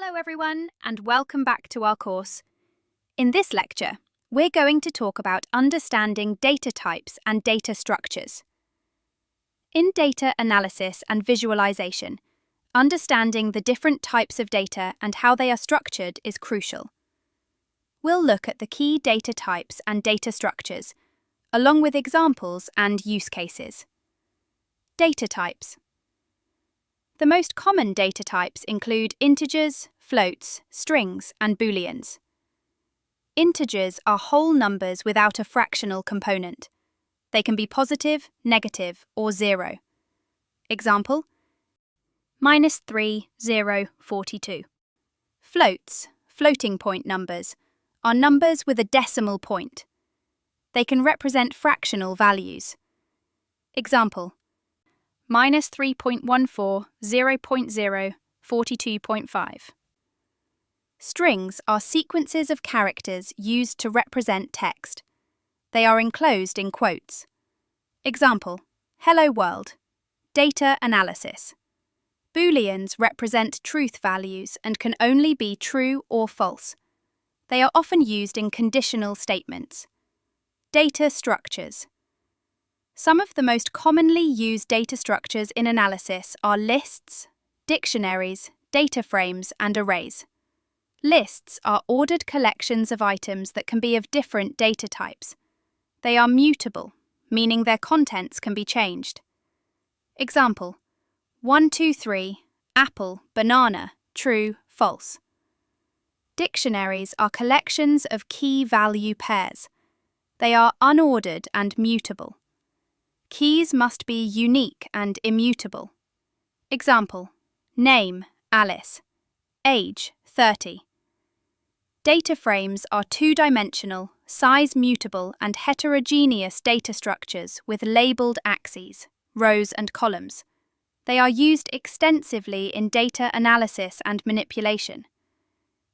Hello everyone, and welcome back to our course. In this lecture, we're going to talk about understanding data types and data structures. In data analysis and visualization, understanding the different types of data and how they are structured is crucial. We'll look at the key data types and data structures, along with examples and use cases. Data types. The most common data types include integers, floats, strings, and booleans. Integers are whole numbers without a fractional component. They can be positive, negative, or 0. Example: -3, 0, 42. Floats, floating point numbers, are numbers with a decimal point. They can represent fractional values. Example: -3.14, 0.0, 42.5. Strings are sequences of characters used to represent text. They are enclosed in quotes. Example: Hello world. Data analysis. Booleans represent truth values and can only be true or false. They are often used in conditional statements. Data structures. Some of the most commonly used data structures in analysis are lists, dictionaries, data frames, and arrays. Lists are ordered collections of items that can be of different data types. They are mutable, meaning their contents can be changed. Example: 1, 2, 3, apple, banana, true, false. Dictionaries are collections of key value pairs. They are unordered and mutable. Keys must be unique and immutable. Example: name, Alice. Age, 30. Data frames are two-dimensional, size-mutable and heterogeneous data structures with labeled axes, rows and columns. They are used extensively in data analysis and manipulation.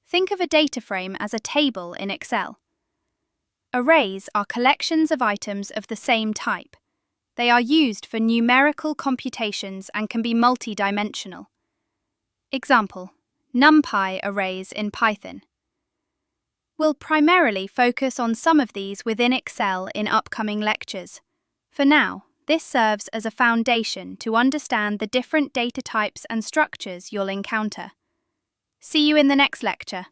Think of a data frame as a table in Excel. Arrays are collections of items of the same type. They are used for numerical computations and can be multi-dimensional. Example: NumPy arrays in Python. We'll primarily focus on some of these within Excel in upcoming lectures. For now, this serves as a foundation to understand the different data types and structures you'll encounter. See you in the next lecture.